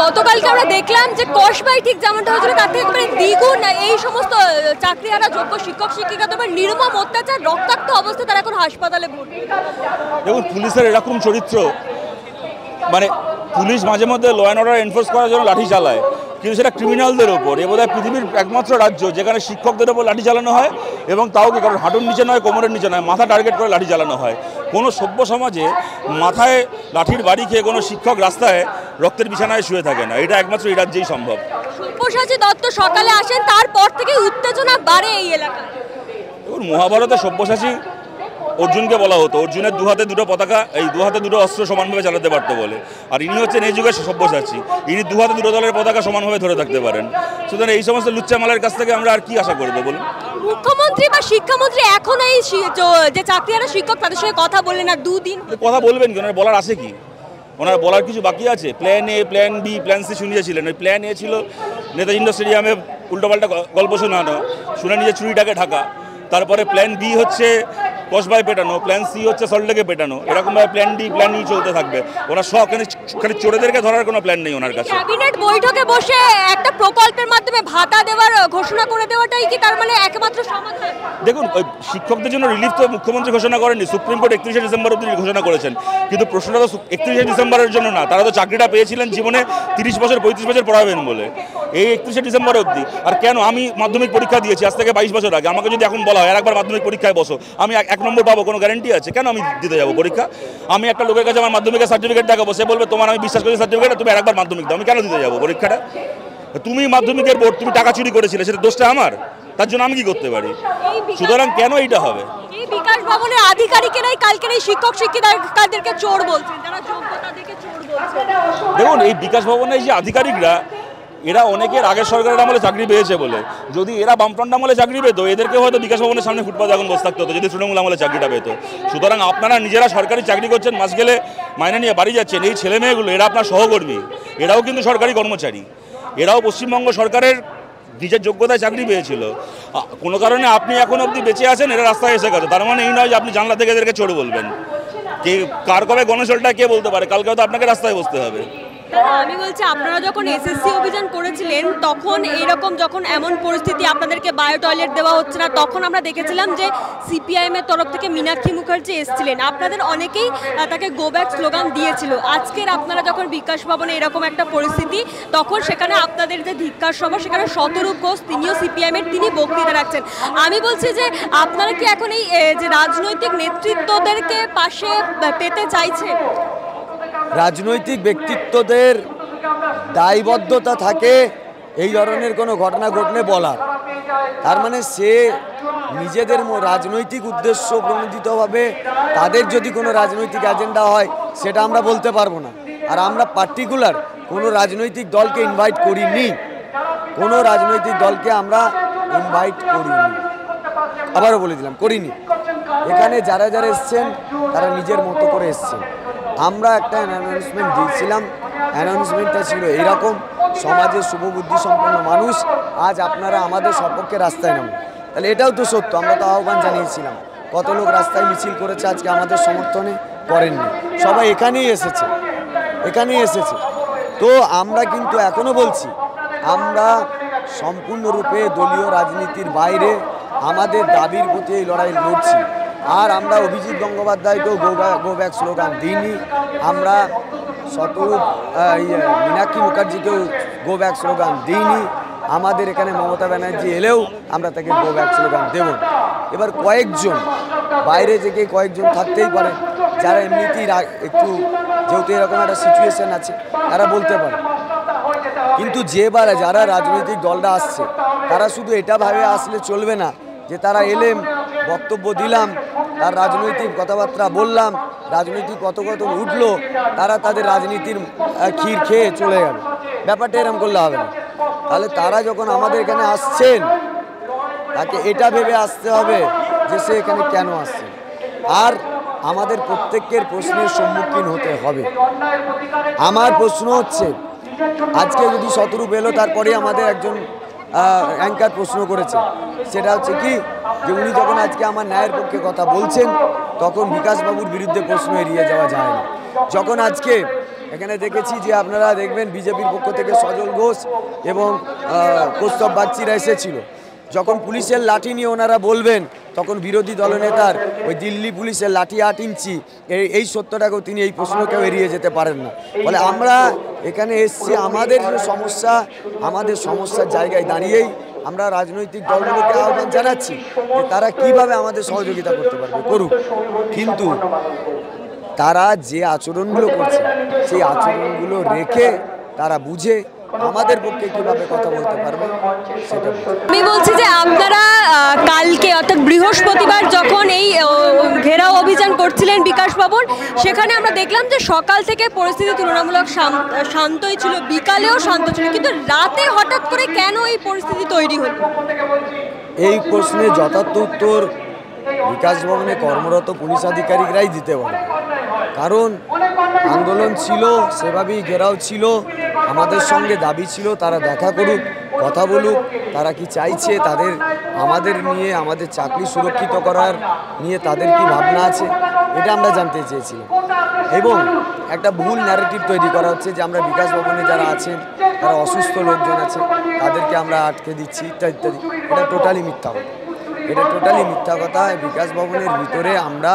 গতকালকে আমরা দেখলাম যে কসবায় ঠিক যেমনটা হয়েছিল তার থেকে একেবারে দ্বিগুণ এই সমস্ত চাকরিহারা যোগ্য শিক্ষক শিক্ষিকাদের উপর নির্মম অত্যাচার, রক্তাক্ত অবস্থা, তারা এখন হাসপাতালে ভর্তি। দেখুন, পুলিশের এরকম চরিত্র, মানে পুলিশ মাঝে মধ্যে ল অ্যান্ড অর্ডার এনফোর্স করার জন্য লাঠি চালায়, কিন্তু সেটা ক্রিমিনালদের ওপর। এ বোধহয় পৃথিবীর একমাত্র রাজ্য যেখানে শিক্ষকদের ওপর লাঠি চালানো হয়, এবং তাও কি কারণ হাঁটুর নিচে নয়, কোমরের নিচে নয়, মাথা টার্গেট করে লাঠি চালানো হয়। কোনো সভ্য সমাজে মাথায় লাঠির বাড়ি খেয়ে কোনো শিক্ষক রাস্তায় রক্তের বিছানায় শুয়ে থাকে না। এটা একমাত্র এই রাজ্যেই সম্ভব। সব্যসাচী দত্ত সকালে আসেন, তারপর থেকে উত্তেজনা বাড়ে এই এলাকায়। দেখুন, মহাভারতে সব্যসাচী অর্জুনকে বলা হতো, অর্জুনের দু হাতে দুটো পতাকা, এই দু হাতে দুটো অস্ত্র সমানভাবে চালাতে পারতো বলে। আর ইনি হচ্ছেন এই যুগের সব্যসাচী, ইনি দু হাতে দুটো দলের পতাকা সমানভাবে ধরে থাকতে পারেন। সুতরাং এই সমস্ত লুচ্চামালের কাছ থেকে আমরা আর কি আশা করবো বলুন? মুখ্যমন্ত্রী বা শিক্ষামন্ত্রী এখন এই যে চাকরিহারা শিক্ষক তাদের সঙ্গে কথা বললেন না, দুদিন কথা বলবেন কি? ওনার বলার আছে কি? ওনার বলার কিছু বাকি আছে? Plan A, plan B, plan C শুনিয়েছিলেন। ওই প্ল্যান এ ছিল নেতাজি স্টেডিয়ামে উল্টোপাল্টা গল্প শোনানো, শুনে নিজে চুরিটাকে ঢাকা। তারপরে প্ল্যান বি হচ্ছে কসবায় পেটানো, প্ল্যান সি হচ্ছে সল্টলেকে পেটানো। এরকমভাবে প্ল্যান ডি, প্ল্যান ই চলতে থাকবে। ওনার সব খালি চোরেদেরকে ধরার কোনো প্ল্যান নেই ওনার কাছে। ক্যাবিনেট বৈঠকে বসে একটা প্রকল্পের মাধ্যমে ভাতা দেওয়ার ঘোষণা করে দেওয়াটাই কি তার মানে একমাত্র সমাধান? দেখুন, ওই শিক্ষকদের জন্য রিলিফ তো মুখ্যমন্ত্রী ঘোষণা করেননি, সুপ্রিম কোর্ট 31শে ডিসেম্বর অবধি ঘোষণা করেছেন। কিন্তু প্রশ্নটা তো 31শে ডিসেম্বরের জন্য না, তারা তো চাকরিটা পেয়েছিলেন জীবনে 30 বছর 35 বছর পড়াবেন বলে, এই 31শে ডিসেম্বর অবধি। আর কেন? আমি মাধ্যমিক পরীক্ষা দিয়েছি আজ থেকে 22 বছর আগে। আমাকে যদি এখন বলা হয় আরেকবার মাধ্যমিক পরীক্ষায় বসো, আমি 1 নম্বর পাবো? কোনো গ্যারেন্টি আছে? কেন আমি দিতে যাবো পরীক্ষা? আমি একটা লোকের কাছে আমার মাধ্যমিকের সার্টিফিকেট দেখাবো, সে বলবে তোমার আমি বিশ্বাস করি সার্টিফিকেট, তুমি আরেকবার মাধ্যমিক দাও। আমি কেন দিতে যাবো পরীক্ষাটা? তুমি মাধ্যমিকের বোর্ড, তুমি টাকা চুরি করেছিলে, সেটা দোষটা আমার? তার জন্য আমি কি করতে পারি? সুতরাং কেন এইটা হবে? এই বিকাশ ভবনের আধিকারিকেরাই কালকের এই শিক্ষক শিক্ষিকাদেরকে চোর বলছেন, যারা যোগ্য তাদেরকে চোর বলছেন। দেখুন, এই বিকাশ ভবনের যে আধিকারিকরা, এরা অনেকের আগের সরকারের আমলে চাকরি পেয়েছে বলে। যদি এরা বামফ্রন্ট আমলে চাকরি পেত, এদেরকে হয়তো বিকাশ ভবনের সামনে ফুটপাতে এখন বসে থাকতে হতো, যদি তৃণমূল আমলে চাকরিটা পেত। সুতরাং আপনারা নিজেরা সরকারি চাকরি করছেন, মাস গেলে মাইনে নিয়ে বাড়ি যাচ্ছেন। এই ছেলে মেয়েগুলো, এরা আপনার সহকর্মী, এরাও কিন্তু সরকারি কর্মচারী, এরাও পশ্চিমবঙ্গ সরকারের নিজের যোগ্যতায় চাকরি পেয়েছিল। কোনো কারণে আপনি এখন অবধি বেঁচে আছেন, এরা রাস্তায় এসে গেছে, তার মানে এই নয় যে আপনি জানলা থেকে এদেরকে চোর বলবেন। কে কার কবে গণেশলটা কে বলতে পারে? কালকে হয়তো আপনাকে রাস্তায় বসতে হবে। আমি বলছি, আপনারা যখন এসএসসি অভিযান করেছিলেন তখন এইরকম যখন এমন পরিস্থিতি আপনাদেরকে বায়ো টয়লেট দেওয়া হচ্ছে না, তখন আমরা দেখেছিলাম যে সিপিআইএম এর তরফ থেকে মীনাক্ষী মুখার্জি এসেছিলেন, আপনাদের অনেকেই তাকে গো ব্যাক স্লোগান দিয়েছিল। আজকের আপনারা যখন বিকাশ ভবনে এরকম একটা পরিস্থিতি, তখন সেখানে আপনাদের যে ধিক্কার সভা, সেখানে শতরূপ ঘোষ, তিনিও সিপিআইএম এর, তিনি বক্তৃতা রাখছেন। আমি বলছি যে আপনারা কি এখন এই যে রাজনৈতিক নেতৃত্বদেরকে পাশে পেতে চাইছেন? রাজনৈতিক ব্যক্তিত্বদের দায়বদ্ধতা থাকে এই ধরনের কোনো ঘটনা ঘটলে বলার। তার মানে সে নিজেদের রাজনৈতিক উদ্দেশ্য প্রণোদিতভাবে তাদের যদি কোনো রাজনৈতিক এজেন্ডা হয়, সেটা আমরা বলতে পারবো না। আর আমরা পার্টিকুলার কোনো রাজনৈতিক দলকে ইনভাইট করিনি, কোনো রাজনৈতিক দলকে আমরা ইনভাইট করিনি, আবারও বলে দিলাম করিনি। এখানে যারা যারা এসছেন তারা নিজের মতো করে এসছেন। আমরা একটা অ্যানাউন্সমেন্ট দিয়েছিলাম, অ্যানাউন্সমেন্টটা ছিল এইরকম, সমাজের শুভবুদ্ধি সম্পন্ন মানুষ আজ আপনারা আমাদের সপক্ষে রাস্তায় নামুন। তাহলে এটাও তো সত্য, আমরা তো আহ্বান জানিয়েছিলাম। কত লোক রাস্তায় মিছিল করেছে আজকে আমাদের সমর্থনে, করেননি, সবাই এখানেই এসেছে, এখানেই এসেছে। তো আমরা কিন্তু এখনও বলছি, আমরা সম্পূর্ণরূপে দলীয় রাজনীতির বাইরে আমাদের দাবির প্রতি এই লড়াই লড়ছি। আর আমরা অভিজিৎ গঙ্গোপাধ্যায়কেও গো ব্যাক স্লোগান দিইনি, আমরা শতরূপ মীনাক্ষী মুখার্জিকেও গো ব্যাক স্লোগান দিইনি। আমাদের এখানে মমতা ব্যানার্জি এলেও আমরা তাকে গো ব্যাক স্লোগান দেব। এবার কয়েকজন বাইরে থেকে কয়েকজন থাকতেই পারে, যারা এমনিতেই একটু, যেহেতু এরকম একটা সিচুয়েশান আছে, তারা বলতে পারে। কিন্তু যারা রাজনৈতিক দলটা আসছে, তারা শুধু এটা ভাবে আসলে চলবে না যে তারা এলেম, বক্তব্য দিলাম, তার রাজনৈতিক কথাবার্তা বললাম, রাজনৈতিক কত উঠলো, তারা তাদের রাজনীতির ক্ষীর খেয়ে চলে গেল। ব্যাপারটা এরকম করলে হবে না। তাহলে তারা যখন আমাদের এখানে আসছেন, তাকে এটা ভেবে আসতে হবে যে সে এখানে কেন আসছে। আর আমাদের প্রত্যেকের প্রশ্নের সম্মুখীন হতে হবে। আমার প্রশ্ন হচ্ছে, আজকে যদি শতরূপ এলো, তারপরে আমাদের একজন অ্যাঙ্কার প্রশ্ন করেছে, সেটা হচ্ছে কি, যে উনি যখন আজকে আমার ন্যায়ের পক্ষে কথা বলছেন, তখন বিকাশবাবুর বিরুদ্ধে প্রশ্ন এড়িয়ে যাওয়া যায় না। যখন আজকে এখানে দেখেছি যে আপনারা দেখবেন বিজেপির পক্ষ থেকে সজল ঘোষ এবং কৌস্তব বাগচিরা এসেছিল। যখন পুলিশের লাঠি নিয়ে ওনারা বলবেন তখন বিরোধী দলনেতার ওই দিল্লি পুলিশের লাঠি 8 ইঞ্চি এই সত্যটাকেও তিনি এই প্রশ্নকেও এড়িয়ে যেতে পারেন না। ফলে আমরা এখানে এসছি আমাদের সমস্যার জায়গায় দাঁড়িয়েই আমরা রাজনৈতিক দলগুলোকে আহ্বান জানাচ্ছি যে তারা কিভাবে আমাদের সহযোগিতা করতে পারবে করুক, কিন্তু তারা যে আচরণগুলো করছে সেই আচরণগুলো রেখে তারা বুঝে আমাদের পক্ষে কিভাবে কথা বলতে পারবে সেটা। আমি বলছি যে আপনারা কালকে অর্থাৎ বৃহস্পতিবার যখন এই ঘেরাও অভিযান করছিলেন বিকাশ ভবন, সেখানে আমরা দেখলাম যে সকাল থেকে পরিস্থিতি তুলনামূলক শান্তই ছিল, বিকালেও শান্ত ছিল, কিন্তু রাতে হঠাৎ করে কেন এই পরিস্থিতি তৈরি হলো? এই প্রশ্নে যথার্থ উত্তর বিকাশ ভবনে কর্মরত পুলিশ আধিকারিকরাই দিতে পারে, কারণ আন্দোলন ছিল, সেভাবেই ঘেরাও ছিল, আমাদের সঙ্গে দাবি ছিল তারা দেখা করুক, কথা বলুক, তারা কি চাইছে, আমাদের নিয়ে আমাদের চাকরি সুরক্ষিত করার নিয়ে তাদের কি ভাবনা আছে এটা আমরা জানতে চেয়েছিলাম। এবং একটা ভুল ন্যারেটিভ তৈরি করা হচ্ছে যে আমরা বিকাশ ভবনে যারা আছেন তারা অসুস্থ লোকজন আছে তাদেরকে আমরা আটকে দিচ্ছি ইত্যাদি ইত্যাদি। এটা টোটালি মিথ্যা কথা, এটা টোটালি মিথ্যা কথা। বিকাশ ভবনের ভিতরে আমরা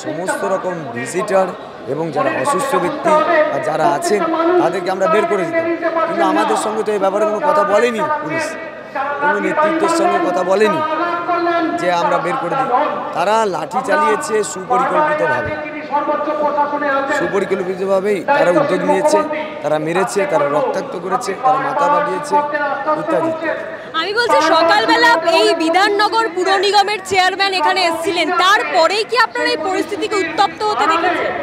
সমস্ত রকম ভিজিটর এবং যারা অসুস্থ ব্যক্তি আর যারা আছেন তাদেরকে আমরা বের করে দিতাম, কিন্তু আমাদের সঙ্গে তো এই ব্যাপারে কোনো কথা বলেনি পুলিশ, কোনো নেতৃত্বের সঙ্গে কথা বলেনি যে আমরা বের করে দিই। তারা লাঠি চালিয়েছে সুপরিকল্পিতভাবেই তারা উদ্যোগ নিয়েছে, তারা মেরেছে, তারা রক্তাক্ত করেছে, তারা মাথা ফাটিয়েছে ইত্যাদি। আমি বলছি সকালবেলা এই বিধাননগর পুর নিগমের চেয়ারম্যান এখানে এসেছিলেন, তারপরেই কি আপনারা এই পরিস্থিতিকে উত্তপ্ত হতে দেখেছেন?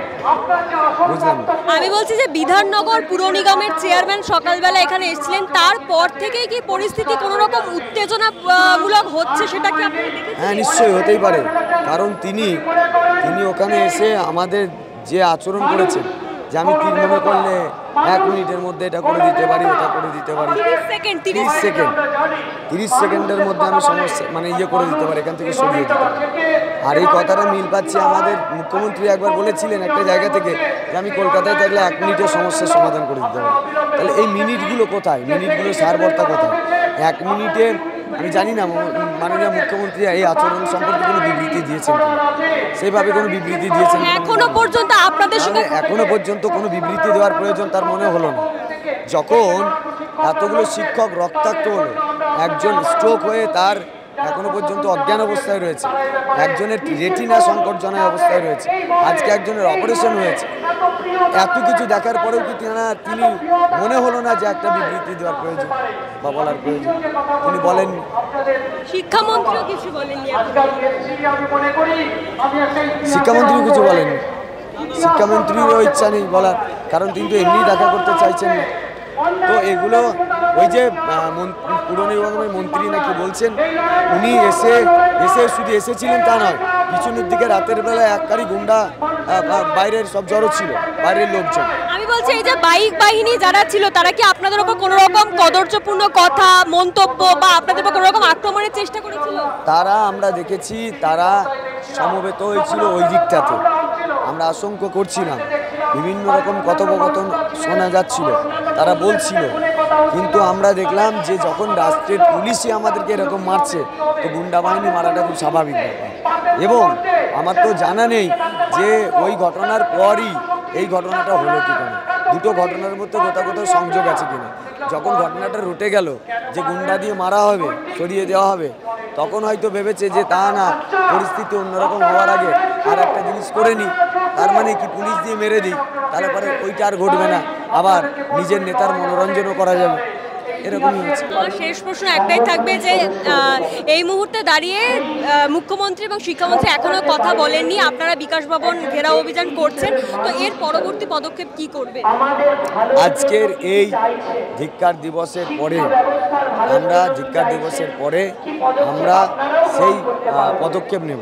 বুঝলাম। আমি বলছি যে বিধাননগর পুর নিগমের চেয়ারম্যান সকালবেলা এখানে এসেছিলেন, তারপর থেকেই কি পরিস্থিতি কোনো রকম উত্তেজনামূলক হচ্ছে সেটা কি আপনারা দেখেছেন? হ্যাঁ, নিশ্চয়ই হতেই পারে, কারণ তিনি ওখানে এসে আমাদের যে আচরণ করেছেন যে আমি তীর মনে করলে 1 মিনিটের মধ্যে এটা করে দিতে পারি, ওটা করে দিতে পারি, 30 সেকেন্ডের মধ্যে আমি সমস্যা করে দিতে পারি, এখান থেকে সরিয়ে দিতে পারি। আর এই কথাটা মিল পাচ্ছি, আমাদের মুখ্যমন্ত্রী একবার বলেছিলেন একটা জায়গা থেকে যে আমি কলকাতায় থাকলে 1 মিনিটের সমস্যার সমাধান করে দিতে পারি। তাহলে এই মিনিটগুলো কোথায়, মিনিটগুলো সারবর্তা কোথায়? 1 মিনিটে আমি জানি না মাননীয় মুখ্যমন্ত্রী এই আচরণ সম্পর্কে কোনো বিবৃতি দিয়েছেন, সেইভাবে কোনো বিবৃতি দিয়েছেন এখনো পর্যন্ত আপনাদের সঙ্গে? এখনো পর্যন্ত কোনো বিবৃতি দেওয়ার প্রয়োজন তার মনে হলো না। যখন এতগুলো শিক্ষক রক্তাক্ত হলো, একজন স্ট্রোক হয়ে তার এখনো পর্যন্ত অজ্ঞান অবস্থায় রয়েছে, একজনের রেটিনা সংকটজনক অবস্থায় রয়েছে, আজকে একজনের অপারেশন হয়েছে, এত কিছু দেখার পরেও কি তিনি মনে হলো না যে একটা বিবৃতি দেওয়ার প্রয়োজন বা বলার প্রয়োজন? তিনি বলেননি। শিক্ষামন্ত্রীও কিছু বলেননি, শিক্ষামন্ত্রীও কিছু বলেননি, শিক্ষামন্ত্রীরও ইচ্ছা নেই বলার, কারণ তিনি তো এমনি দেখা করতে চাইছেন না। তো এগুলো ওই যে পুর নিগমের মন্ত্রী নাকি বলছেন, উনি এসে শুধু এসেছিলেন তা নয়, পিছনের দিকে রাতের বেলা এক গাড়ি গুন্ডা বাইরের সব জড়ো ছিল, বাইরের লোকজন। আমি বলছি এই যে বাইক বাহিনী যারা ছিল তারা কি আপনাদের উপর কোনো রকম কদর্যপূর্ণ কথা, মন্তব্য বা আপনাদের উপর কোনো রকম আক্রমণের চেষ্টা করেছিল? তারা আমরা দেখেছি তারা সমবেত হয়েছিল ওই দিকটাতে, আমরা আশঙ্কা করছিলাম, বিভিন্ন রকম কথোপকথন শোনা যাচ্ছিল, তারা বলছিল, কিন্তু আমরা দেখলাম যে যখন রাষ্ট্রের পুলিশই আমাদেরকে এরকম মারছে তো গুন্ডা বাহিনী মারাটা খুব স্বাভাবিক ব্যাপার। এবং আমার তো জানা নেই যে ওই ঘটনার পরই এই ঘটনাটা হলো কি কেন, দুটো ঘটনার মধ্যে কোথাও সংযোগ আছে কিনা। যখন ঘটনাটা রটে গেল যে গুন্ডা দিয়ে মারা হবে, সরিয়ে দেওয়া হবে, তখন হয়তো ভেবেছে যে তা না, পরিস্থিতি অন্যরকম হওয়ার আগে আর একটা জিনিস করে নিই, তার মানে কি পুলিশ দিয়ে মেরে দিই, তাহলে পরে ওইটা আর ঘটবে না, আবার নিজের নেতার মনোরঞ্জনও করা যাবে, এরকমই হচ্ছে। শেষ প্রশ্ন একটাই থাকবে যে এই মুহূর্তে দাঁড়িয়ে মুখ্যমন্ত্রী এবং শিক্ষামন্ত্রী এখনো কথা বলেননি, আপনারা বিকাশ ভবন ঘেরাও অভিযান করছেন, তো এর পরবর্তী পদক্ষেপ কি করবে? আজকের এই ধিক্কার দিবসের পরে আমরা সেই পদক্ষেপ নেব।